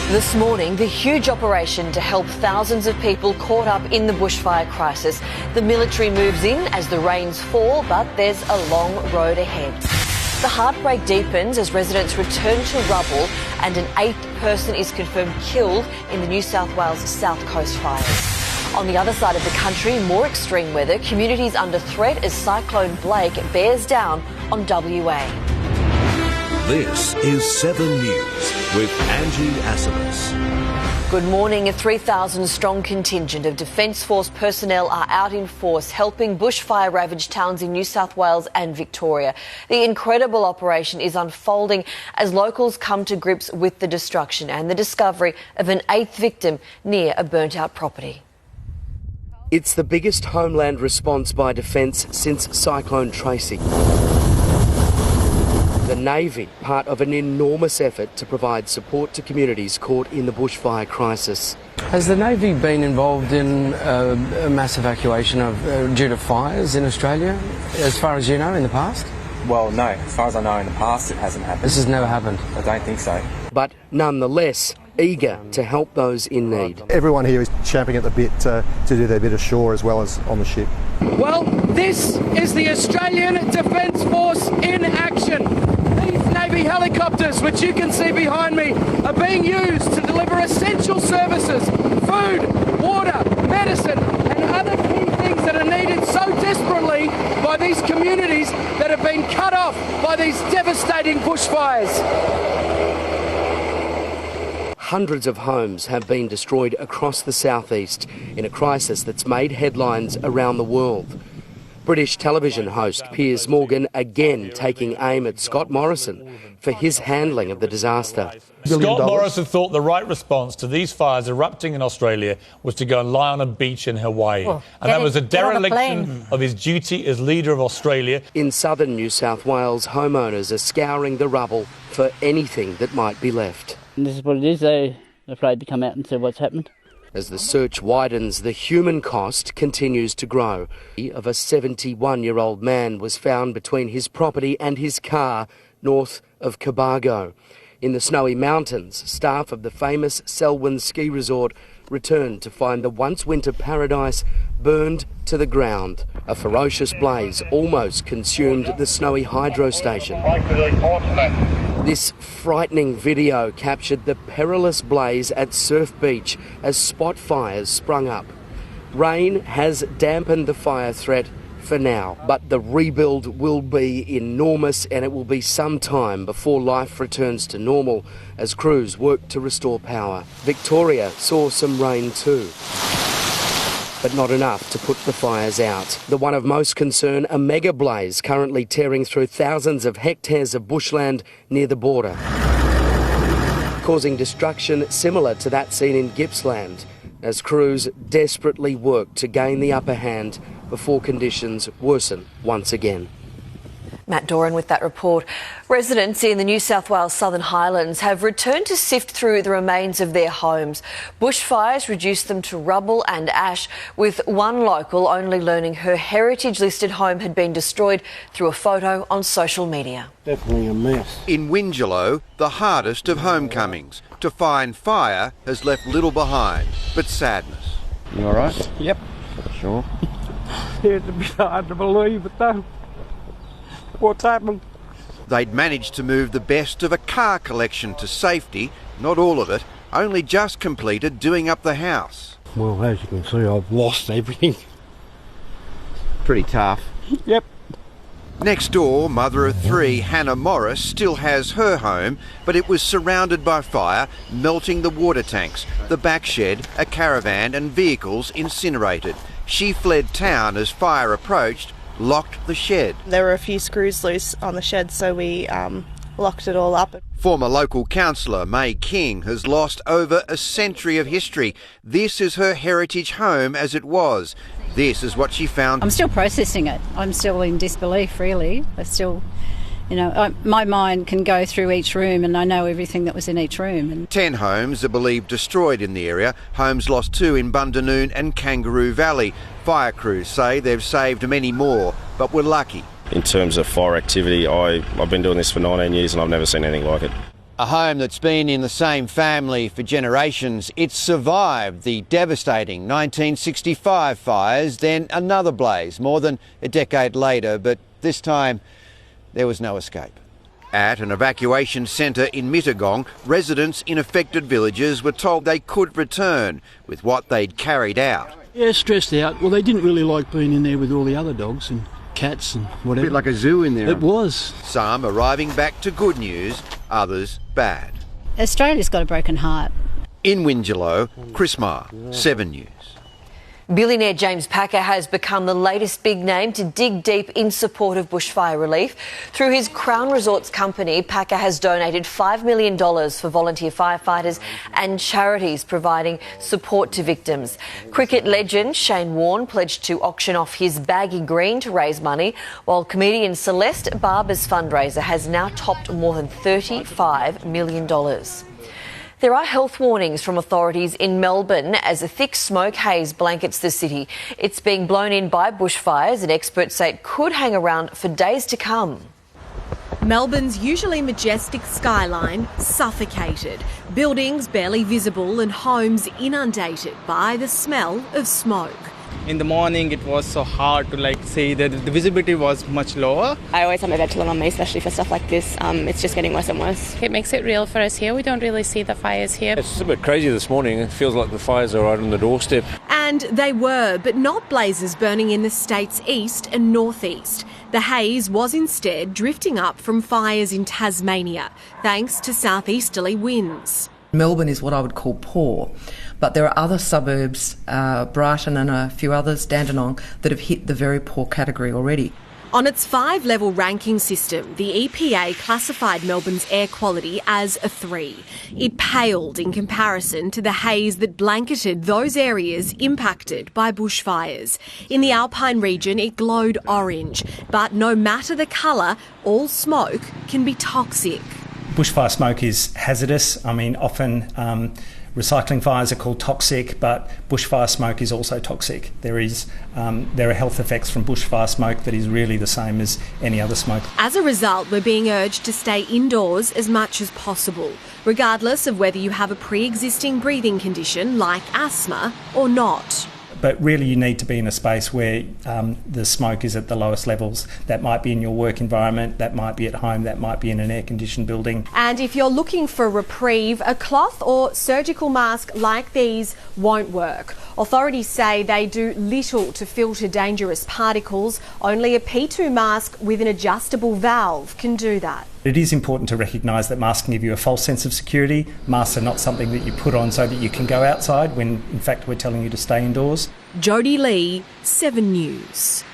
This morning, the huge operation to help thousands of people caught up in the bushfire crisis. The military moves in as the rains fall, but there's a long road ahead. The heartbreak deepens as residents return to rubble and an 8th person is confirmed killed in the New South Wales South Coast fires. On the other side of the country, more extreme weather, communities under threat as Cyclone Blake bears down on WA. This is 7 News with Angie Asimus. Good morning. A 3,000-strong contingent of Defence Force personnel are out in force helping bushfire-ravaged towns in New South Wales and Victoria. The incredible operation is unfolding as locals come to grips with the destruction and the discovery of an 8th victim near a burnt-out property. It's the biggest homeland response by Defence since Cyclone Tracy. The Navy, part of an enormous effort to provide support to communities caught in the bushfire crisis. Has the Navy been involved in a mass evacuation due to fires in Australia, as far as you know, in the past? Well, no. As far as I know, in the past it hasn't happened. This has never happened? I don't think so. But nonetheless, eager to help those in need. Everyone here is champing at the bit to do their bit ashore as well as on the ship. Well, this is the Australian Defence Force in action. These Navy helicopters, which you can see behind me, are being used to deliver essential services, food, water, medicine and other key things that are needed so desperately by these communities that have been cut off by these devastating bushfires. Hundreds of homes have been destroyed across the southeast in a crisis that's made headlines around the world. British television host Piers Morgan again taking aim at Scott Morrison for his handling of the disaster. Scott Morrison thought the right response to these fires erupting in Australia was to go and lie on a beach in Hawaii. And that was a dereliction of his duty as leader of Australia. In southern New South Wales, homeowners are scouring the rubble for anything that might be left. And this is what it is, they're afraid to come out and see what's happened. As the search widens, the human cost continues to grow. Of a 71-year-old man was found between his property and his car north of Cobargo. In the snowy mountains, staff of the famous Selwyn ski resort returned to find the once winter paradise burned to the ground. A ferocious blaze almost consumed the snowy hydro station. This frightening video captured the perilous blaze at Surf Beach as spot fires sprung up. Rain has dampened the fire threat for now, but the rebuild will be enormous and it will be some time before life returns to normal as crews work to restore power. Victoria saw some rain too, but not enough to put the fires out. The one of most concern, a mega blaze currently tearing through thousands of hectares of bushland near the border, causing destruction similar to that seen in Gippsland, as crews desperately work to gain the upper hand before conditions worsen once again. Matt Doran with that report. Residents in the New South Wales Southern Highlands have returned to sift through the remains of their homes. Bushfires reduced them to rubble and ash, with one local only learning her heritage-listed home had been destroyed through a photo on social media. Definitely a mess. In Wingelow, the hardest of homecomings, to find fire has left little behind, but sadness. You all right? Yep. Sure. It's a bit hard to believe it though. What's happened? They'd managed to move the best of a car collection to safety, not all of it, only just completed doing up the house. Well, as you can see, I've lost everything. Pretty tough. Yep. Next door, mother of three, Hannah Morris, still has her home, but it was surrounded by fire, melting the water tanks, the back shed, a caravan and vehicles incinerated. She fled town as fire approached, locked the shed. There were a few screws loose on the shed, so we locked it all up. Former local councillor May King has lost over a century of history. This is her heritage home as it was. This is what she found. I'm still processing it. I'm still in disbelief, really. I still, my mind can go through each room and I know everything that was in each room. 10 homes are believed destroyed in the area. Homes lost too in Bundanoon and Kangaroo Valley. Fire crews say they've saved many more, but were lucky. In terms of fire activity, I've been doing this for 19 years and I've never seen anything like it. A home that's been in the same family for generations. It survived the devastating 1965 fires, then another blaze more than a decade later, but this time there was no escape. At an evacuation centre in Mittagong, residents in affected villages were told they could return with what they'd carried out. Yeah, stressed out. Well, they didn't really like being in there with all the other dogs and cats and whatever. A bit like a zoo in there. It was. Some arriving back to good news, others bad. Australia's got a broken heart. In Wingelow, Chris Marr, 7 News. Billionaire James Packer has become the latest big name to dig deep in support of bushfire relief. Through his Crown Resorts company, Packer has donated $5 million for volunteer firefighters and charities providing support to victims. Cricket legend Shane Warne pledged to auction off his baggy green to raise money, while comedian Celeste Barber's fundraiser has now topped more than $35 million. There are health warnings from authorities in Melbourne as a thick smoke haze blankets the city. It's being blown in by bushfires and experts say it could hang around for days to come. Melbourne's usually majestic skyline suffocated, buildings barely visible and homes inundated by the smell of smoke. In the morning it was so hard to see that the visibility was much lower. I always have my ventilator on me, especially for stuff like this. It's just getting worse and worse. It makes it real for us here. We don't really see the fires here. It's a bit crazy this morning. It feels like the fires are right on the doorstep. And they were, but not blazes burning in the state's east and northeast. The haze was instead drifting up from fires in Tasmania, thanks to southeasterly winds. Melbourne is what I would call poor, but there are other suburbs, Brighton and a few others, Dandenong, that have hit the very poor category already. On its 5-level ranking system, the EPA classified Melbourne's air quality as a 3. It paled in comparison to the haze that blanketed those areas impacted by bushfires. In the Alpine region, it glowed orange, but no matter the colour, all smoke can be toxic. Bushfire smoke is hazardous. Often recycling fires are called toxic, but bushfire smoke is also toxic. There are health effects from bushfire smoke that is really the same as any other smoke. As a result, we're being urged to stay indoors as much as possible, regardless of whether you have a pre-existing breathing condition like asthma or not. But really you need to be in a space where the smoke is at the lowest levels. That might be in your work environment, that might be at home, that might be in an air-conditioned building. And if you're looking for a reprieve, a cloth or surgical mask like these won't work. Authorities say they do little to filter dangerous particles. Only a P2 mask with an adjustable valve can do that. It is important to recognise that masks can give you a false sense of security. Masks are not something that you put on so that you can go outside when, in fact, we're telling you to stay indoors. Jodie Lee, 7 News.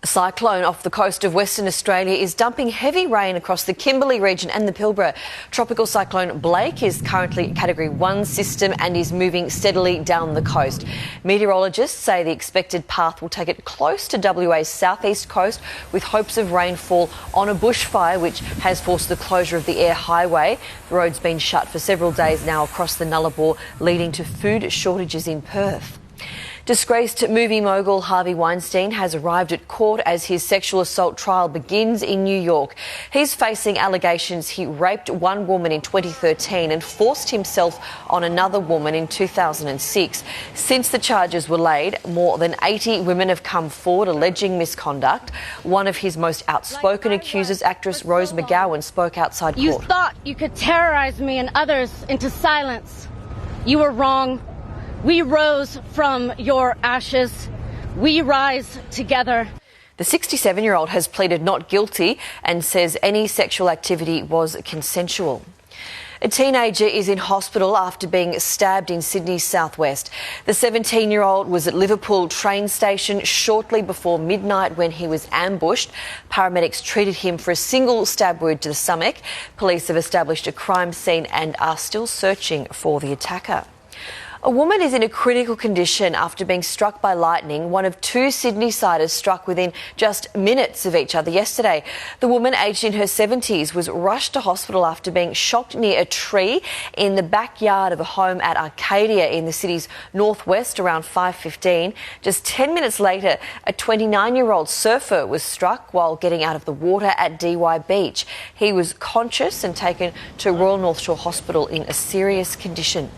A cyclone off the coast of Western Australia is dumping heavy rain across the Kimberley region and the Pilbara. Tropical cyclone Blake is currently a Category 1 system and is moving steadily down the coast. Meteorologists say the expected path will take it close to WA's southeast coast, with hopes of rainfall on a bushfire which has forced the closure of the air highway. The road's been shut for several days now across the Nullarbor, leading to food shortages in Perth. Disgraced movie mogul Harvey Weinstein has arrived at court as his sexual assault trial begins in New York. He's facing allegations he raped one woman in 2013 and forced himself on another woman in 2006. Since the charges were laid, more than 80 women have come forward alleging misconduct. One of his most outspoken accusers, actress Rose McGowan, spoke outside court. You thought you could terrorize me and others into silence. You were wrong. We rose from your ashes. We rise together. The 67-year-old has pleaded not guilty and says any sexual activity was consensual. A teenager is in hospital after being stabbed in Sydney's southwest. The 17-year-old was at Liverpool train station shortly before midnight when he was ambushed. Paramedics treated him for a single stab wound to the stomach. Police have established a crime scene and are still searching for the attacker. A woman is in a critical condition after being struck by lightning, one of two Sydney-siders struck within just minutes of each other yesterday. The woman, aged in her 70s, was rushed to hospital after being shocked near a tree in the backyard of a home at Arcadia in the city's northwest around 5:15. Just 10 minutes later, a 29-year-old surfer was struck while getting out of the water at DY Beach. He was conscious and taken to Royal North Shore Hospital in a serious condition.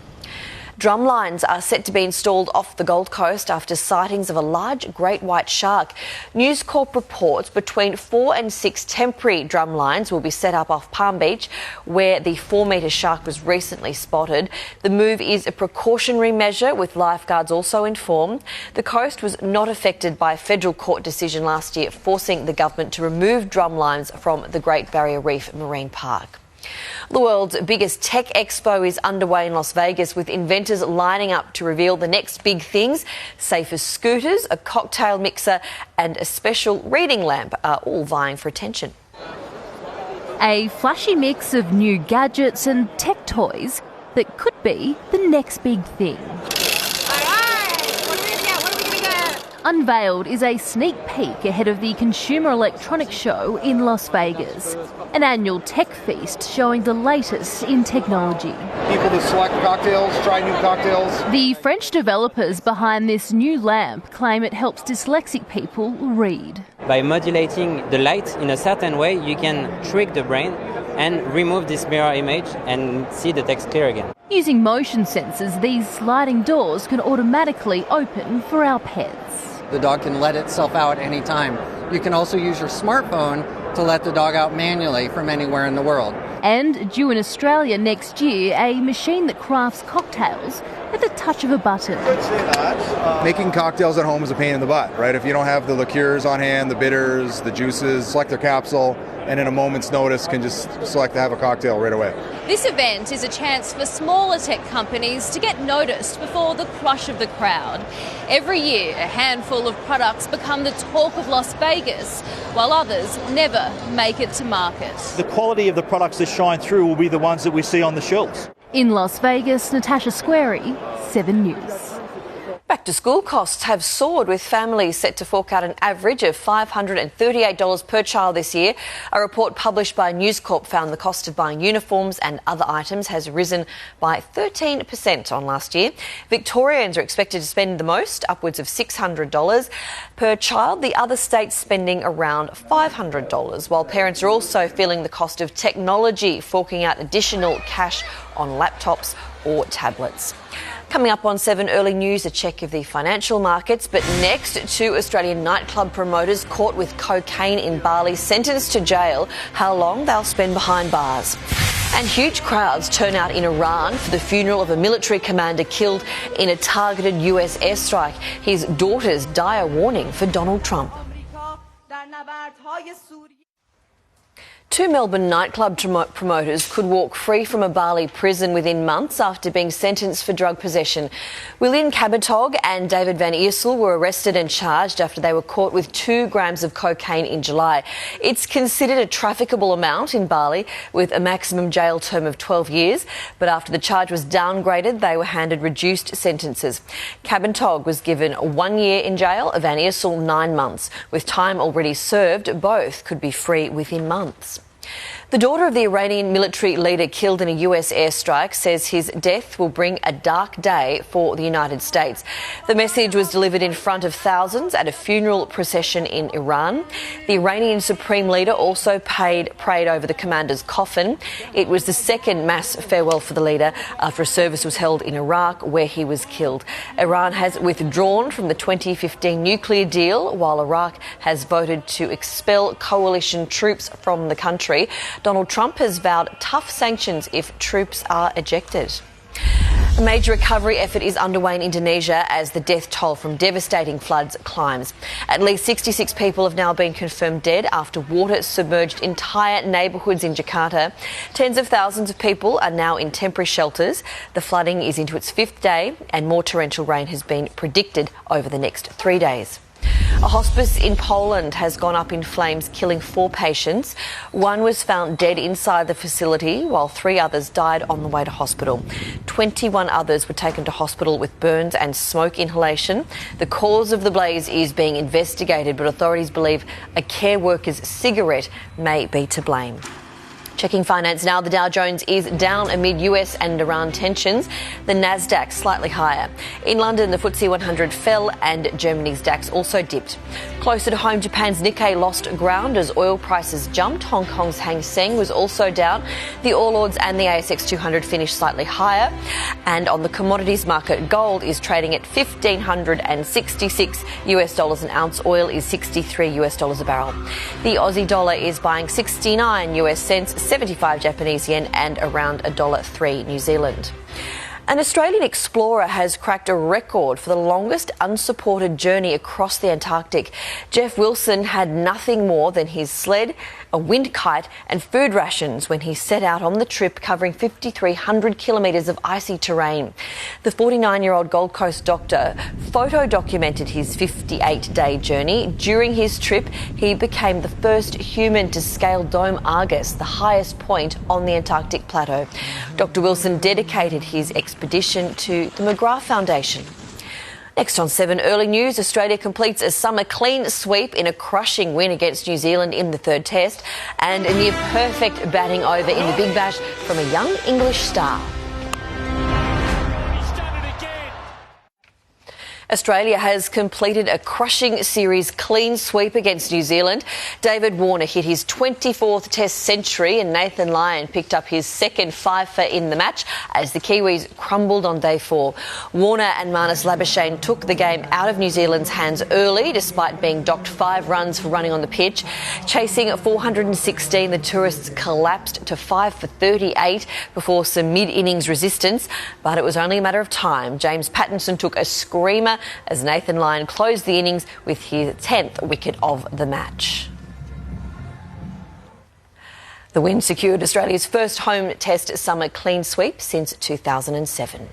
Drumlines are set to be installed off the Gold Coast after sightings of a large great white shark. News Corp reports between 4 and 6 temporary drumlines will be set up off Palm Beach, where the 4-metre shark was recently spotted. The move is a precautionary measure, with lifeguards also informed. The coast was not affected by a federal court decision last year forcing the government to remove drumlines from the Great Barrier Reef Marine Park. The world's biggest tech expo is underway in Las Vegas, with inventors lining up to reveal the next big things. Safer scooters, a cocktail mixer and a special reading lamp are all vying for attention. A flashy mix of new gadgets and tech toys that could be the next big thing. Unveiled is a sneak peek ahead of the Consumer Electronics Show in Las Vegas, an annual tech feast showing the latest in technology. People to select cocktails, try new cocktails. The French developers behind this new lamp claim it helps dyslexic people read. By modulating the light in a certain way, you can trick the brain and remove this mirror image and see the text clear again. Using motion sensors, these sliding doors can automatically open for our pets. The dog can let itself out any time. You can also use your smartphone to let the dog out manually from anywhere in the world. And due in Australia next year, a machine that crafts cocktails at the touch of a button. Making cocktails at home is a pain in the butt, right? If you don't have the liqueurs on hand, the bitters, the juices, select their capsule, and in a moment's notice can just select to have a cocktail right away. This event is a chance for smaller tech companies to get noticed before the crush of the crowd. Every year, a handful of products become the talk of Las Vegas, while others never make it to market. The quality of the products that shine through will be the ones that we see on the shelves. In Las Vegas, Natasha Squarey, 7 News. Back to school costs have soared, with families set to fork out an average of $538 per child this year. A report published by News Corp found the cost of buying uniforms and other items has risen by 13% on last year. Victorians are expected to spend the most, upwards of $600 per child. The other states spending around $500, while parents are also feeling the cost of technology, forking out additional cash on laptops or tablets. Coming up on 7 Early News, a check of the financial markets. But next, 2 Australian nightclub promoters caught with cocaine in Bali sentenced to jail. How long they'll spend behind bars. And huge crowds turn out in Iran for the funeral of a military commander killed in a targeted US airstrike. His daughter's dire warning for Donald Trump. 2 Melbourne nightclub promoters could walk free from a Bali prison within months after being sentenced for drug possession. William Cabotog and David Van Iersel were arrested and charged after they were caught with 2 grams of cocaine in July. It's considered a trafficable amount in Bali, with a maximum jail term of 12 years. But after the charge was downgraded, they were handed reduced sentences. Cabotog was given 1 year in jail, Van Iersel 9 months. With time already served, both could be free within months. The daughter of the Iranian military leader killed in a US airstrike says his death will bring a dark day for the United States. The message was delivered in front of thousands at a funeral procession in Iran. The Iranian supreme leader also prayed over the commander's coffin. It was the second mass farewell for the leader after a service was held in Iraq where he was killed. Iran has withdrawn from the 2015 nuclear deal, while Iraq has voted to expel coalition troops from the country. Donald Trump has vowed tough sanctions if troops are ejected. A major recovery effort is underway in Indonesia as the death toll from devastating floods climbs. At least 66 people have now been confirmed dead after water submerged entire neighbourhoods in Jakarta. Tens of thousands of people are now in temporary shelters. The flooding is into its 5th day and more torrential rain has been predicted over the next 3 days. A hospice in Poland has gone up in flames, killing 4 patients. One was found dead inside the facility, while 3 others died on the way to hospital. 21 others were taken to hospital with burns and smoke inhalation. The cause of the blaze is being investigated, but authorities believe a care worker's cigarette may be to blame. Checking finance now, the Dow Jones is down amid US and Iran tensions. The Nasdaq slightly higher. In London, the FTSE 100 fell and Germany's DAX also dipped. Closer to home, Japan's Nikkei lost ground as oil prices jumped. Hong Kong's Hang Seng was also down. The All Ords and the ASX 200 finished slightly higher. And on the commodities market, gold is trading at $1,566 an ounce. Oil is $63 a barrel. The Aussie dollar is buying 69 US cents, 75 Japanese yen and around $1.03 New Zealand. An Australian explorer has cracked a record for the longest unsupported journey across the Antarctic. Jeff Wilson had nothing more than his sled, a wind kite and food rations when he set out on the trip, covering 5,300 kilometres of icy terrain. The 49-year-old Gold Coast doctor photo documented his 58-day journey. During his trip, he became the first human to scale Dome Argus, the highest point on the Antarctic plateau. Dr. Wilson dedicated his expedition to the McGrath Foundation. Next on 7 Early News, Australia completes a summer clean sweep in a crushing win against New Zealand in the 3rd test, and a near perfect batting over in the Big Bash from a young English star. Australia has completed a crushing series clean sweep against New Zealand. David Warner hit his 24th Test century and Nathan Lyon picked up his 2nd fifer in the match as the Kiwis crumbled on day 4. Warner and Marnus Labuschagne took the game out of New Zealand's hands early despite being docked 5 runs for running on the pitch. Chasing 416, the tourists collapsed to 5 for 38 before some mid-innings resistance, but it was only a matter of time. James Pattinson took a screamer as Nathan Lyon closed the innings with his 10th wicket of the match. The win secured Australia's first home Test summer clean sweep since 2007.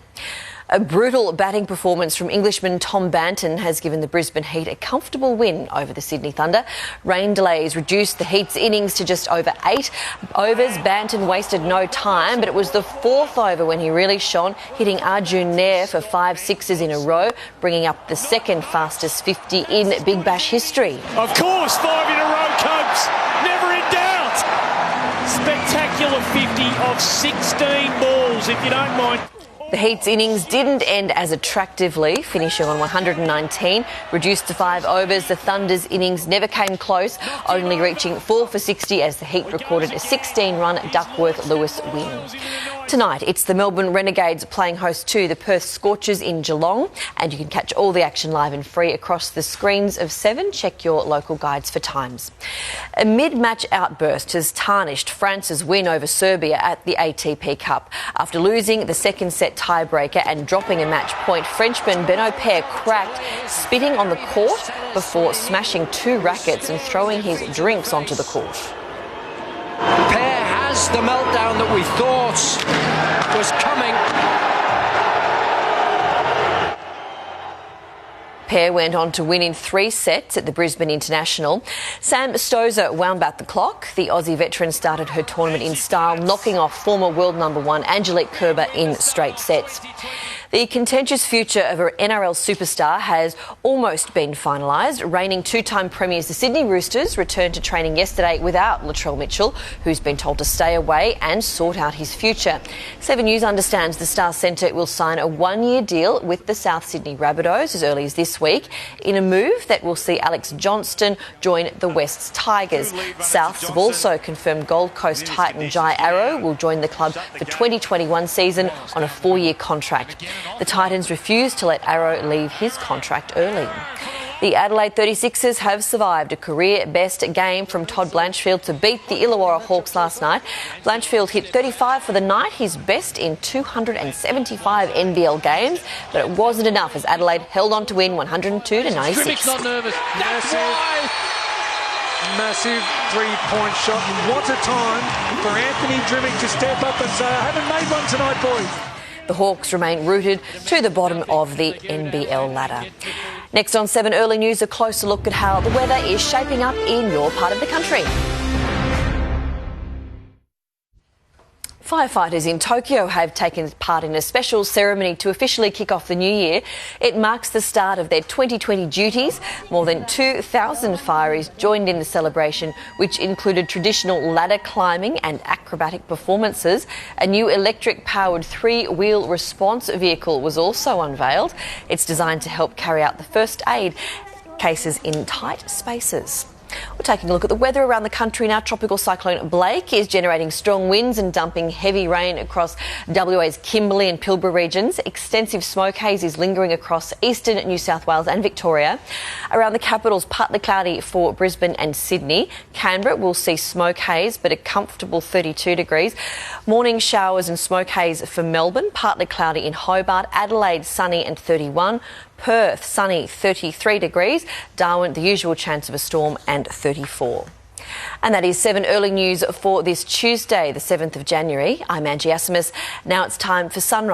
A brutal batting performance from Englishman Tom Banton has given the Brisbane Heat a comfortable win over the Sydney Thunder. Rain delays reduced the Heat's innings to just over 8 overs. Banton wasted no time, but it was the 4th over when he really shone, hitting Arjun Nair for 5 sixes in a row, bringing up the 2nd fastest 50 in Big Bash history. Of course, 5 in a row, Copes. Never in doubt. Spectacular 50 of 16 balls, if you don't mind. The Heat's innings didn't end as attractively, finishing on 119, reduced to 5 overs. The Thunder's innings never came close, only reaching 4 for 60 as the Heat recorded a 16-run Duckworth-Lewis win. Tonight, it's the Melbourne Renegades playing host to the Perth Scorchers in Geelong, and you can catch all the action live and free across the screens of 7. Check your local guides for times. A mid-match outburst has tarnished France's win over Serbia at the ATP Cup. After losing the 2nd set tiebreaker and dropping a match point, Frenchman Benoit Paire cracked, spitting on the court before smashing 2 rackets and throwing his drinks onto the court. Paire has the meltdown that we thought was coming. Paire went on to win in 3 sets at the Brisbane International. Sam Stosur wound back the clock. The Aussie veteran started her tournament in style, knocking off former world number 1 Angelique Kerber in straight sets. The contentious future of an NRL superstar has almost been finalised. Reigning 2-time premiers, the Sydney Roosters, returned to training yesterday without Latrell Mitchell, who's been told to stay away and sort out his future. 7 News understands the Star Centre will sign a 1-year deal with the South Sydney Rabbitohs as early as this week, in a move that will see Alex Johnston join the West's Tigers. Souths have also confirmed Gold Coast Titan Jai Arrow will join the club for 2021 season on a 4-year contract. The Titans refused to let Arrow leave his contract early. The Adelaide 36ers have survived a career-best game from Todd Blanchfield to beat the Illawarra Hawks last night. Blanchfield hit 35 for the night, his best in 275 NBL games, but it wasn't enough as Adelaide held on to win 102-96. Trimmick's not nervous. Massive three-point shot. And what a time for Anthony Drimmick to step up and say, I haven't made one tonight, boys. The Hawks remain rooted to the bottom of the NBL ladder. Next on 7 Early News, a closer look at how the weather is shaping up in your part of the country. Firefighters in Tokyo have taken part in a special ceremony to officially kick off the new year. It marks the start of their 2020 duties. More than 2,000 fireys joined in the celebration, which included traditional ladder climbing and acrobatic performances. A new electric-powered 3-wheel response vehicle was also unveiled. It's designed to help carry out the first aid cases in tight spaces. We're taking a look at the weather around the country now. Tropical cyclone Blake is generating strong winds and dumping heavy rain across WA's Kimberley and Pilbara regions. Extensive smoke haze is lingering across eastern New South Wales and Victoria. Around the capitals, partly cloudy for Brisbane and Sydney. Canberra will see smoke haze, but a comfortable 32 degrees. Morning showers and smoke haze for Melbourne, partly cloudy in Hobart. Adelaide, sunny and 31. Perth, sunny, 33 degrees. Darwin, the usual chance of a storm, and 34. And that is 7 Early News for this Tuesday, the 7th of January. I'm Angie Asimus. Now it's time for Sunrise.